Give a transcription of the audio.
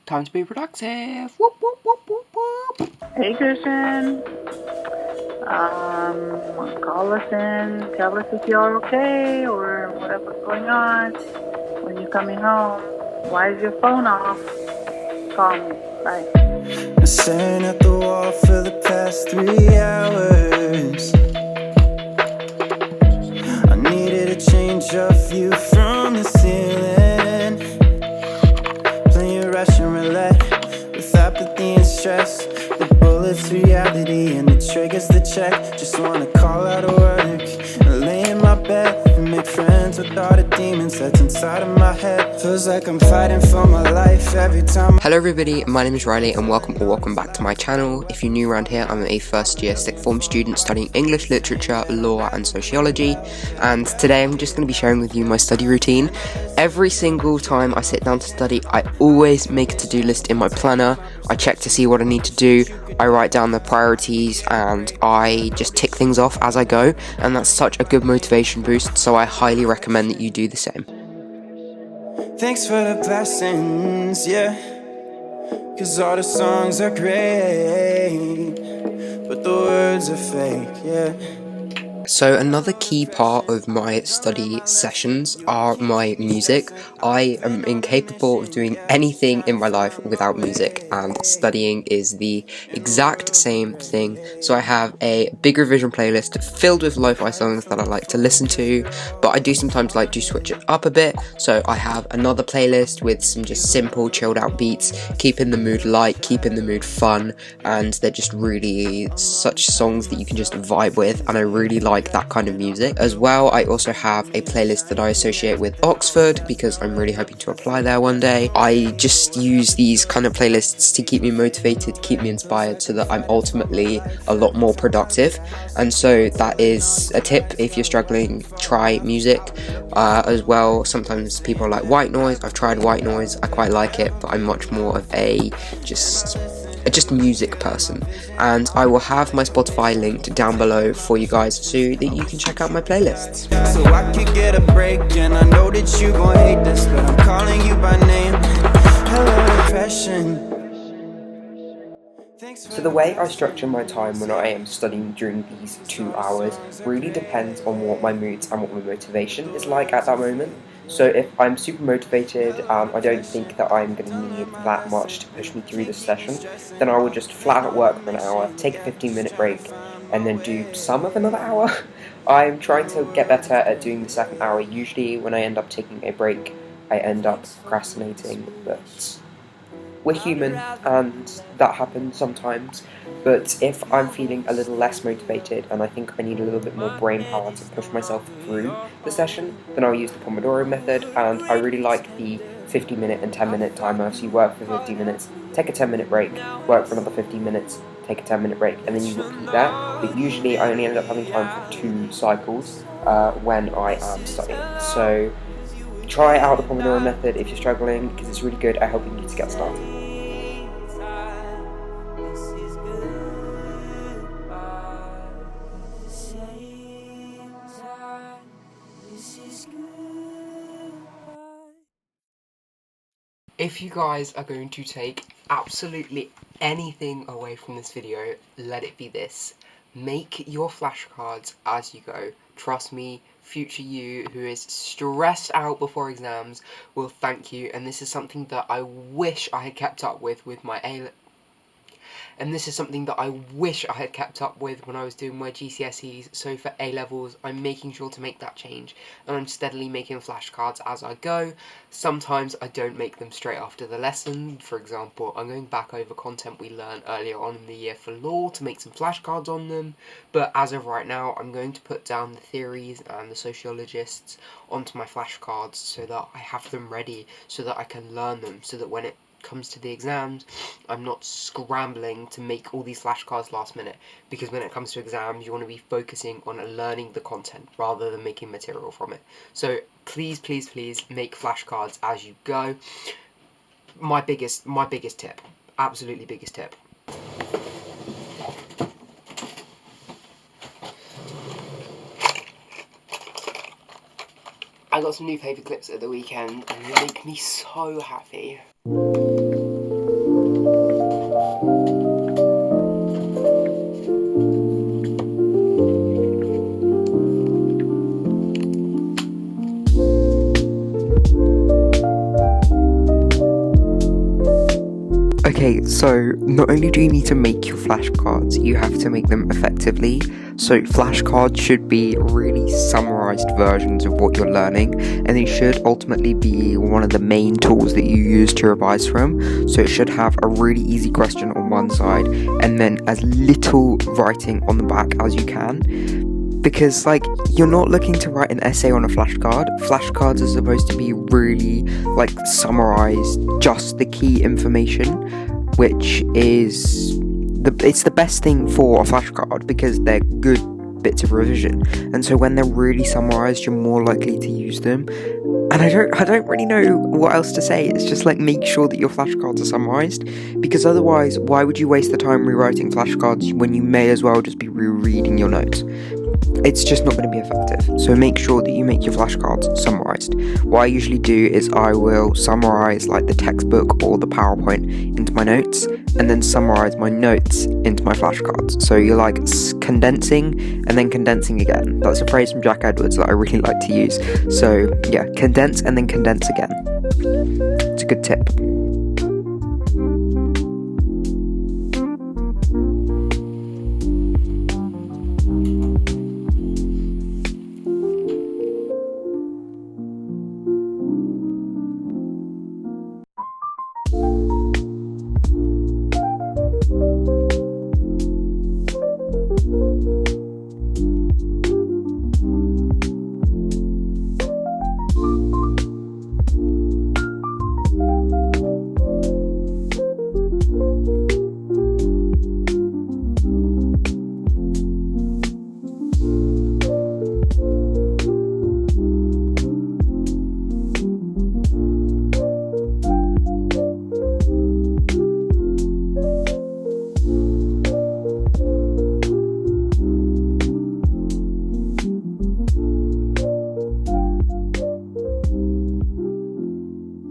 Time to be productive. Whoop, whoop, whoop, whoop, whoop. Hey, Christian. Call us in. Tell us if you're okay or whatever's going on. When you're coming home, why is your phone off? Call me. Bye. I'm staring at the wall for the past 3 hours. I needed a change of view from the ceiling. Playing Russian roulette with apathy and stress. The bullets reality and the triggers the check. Just wanna call out of work and lay in my bed and make friends with all the demons that's inside of my head. Feels like I'm fighting for my life every time. Hello everybody, my name is Riley and welcome back to my channel. If you're new around here, I'm a first year sixth form student studying English literature, law and sociology, and today I'm just going to be sharing with you my study routine. Every single time I sit down to study, I always make a to-do list in my planner. I check to see what I need to do, I write down the priorities, and I just tick things off as I go, and that's such a good motivation boost, so I highly recommend that you do the same. Thanks for the blessings, yeah. Cause all the songs are great, but the words are fake, yeah. So another key part of my study sessions are my music. I am incapable of doing anything in my life without music, and studying is the exact same thing. So I have a big revision playlist filled with lo-fi songs that I like to listen to, but I do sometimes like to switch it up a bit. So I have another playlist with some just simple chilled out beats, keeping the mood light, keeping the mood fun, and they're just really such songs that you can just vibe with, and I really like that kind of music. As well, I also have a playlist that I associate with Oxford because I'm really hoping to apply there one day. I just use these kind of playlists to keep me motivated, keep me inspired, so that I'm ultimately a lot more productive. And so that is a tip. If you're struggling, try music. As well, sometimes people like white noise. I've tried white noise, I quite like it, but I'm much more of a just music person, and I will have my Spotify linked down below for you guys so that you can check out my playlists. So I could get a break, and I know that you gon' hate this, but I'm calling you by name. Hello, depression. So the way I structure my time when I am studying during these 2 hours really depends on what my moods and what my motivation is like at that moment. So if I'm super motivated, I don't think that I'm going to need that much to push me through this session, then I will just flat out work for an hour, take a 15-minute break, and then do some of another hour. I'm trying to get better at doing the second hour. Usually when I end up taking a break, I end up procrastinating, but we're human and that happens sometimes. But if I'm feeling a little less motivated and I think I need a little bit more brain power to push myself through the session, then I'll use the Pomodoro method, and I really like the 50-minute and 10-minute timer. So you work for 50 minutes, take a 10-minute break, work for another 15 minutes, take a 10-minute break, and then you repeat that. But usually I only end up having time for 2 cycles when I am studying. So try out the Pomodoro method if you're struggling, because it's really good at helping you to get started. If you guys are going to take absolutely anything away from this video, let it be this. Make your flashcards as you go. Trust me, future you who is stressed out before exams will thank you, and this is something that I wish I had kept up with my when I was doing my GCSEs. So for A-levels, I'm making sure to make that change, and I'm steadily making flashcards as I go. Sometimes I don't make them straight after the lesson. For example, I'm going back over content we learned earlier on in the year for law to make some flashcards on them, but as of right now, I'm going to put down the theories and the sociologists onto my flashcards so that I have them ready, so that I can learn them, so that when it comes to the exams, I'm not scrambling to make all these flashcards last minute, because when it comes to exams, you want to be focusing on learning the content rather than making material from it. So please, please, please make flashcards as you go. My biggest tip, absolutely biggest tip. I got some new paper clips at the weekend and they make me so happy. Okay, so not only do you need to make your flashcards, you have to make them effectively. So flashcards should be really summarized versions of what you're learning, and it should ultimately be one of the main tools that you use to revise from. So it should have a really easy question on one side, and then as little writing on the back as you can. Because, like, you're not looking to write an essay on a flashcard. Flashcards are supposed to be really, like, summarized, just the key information, which is it's the best thing for a flashcard because they're good bits of revision. And so when they're really summarized, you're more likely to use them. And I don't really know what else to say. It's just like, make sure that your flashcards are summarized, because otherwise, why would you waste the time rewriting flashcards when you may as well just be rereading your notes? It's just not going to be effective. So make sure that you make your flashcards summarized. What I usually do is I will summarize like the textbook or the PowerPoint into my notes, and then summarize my notes into my flashcards. So you're like condensing and then condensing again. That's a phrase from Jack Edwards that I really like to use. So yeah, condense and then condense again. It's a good tip.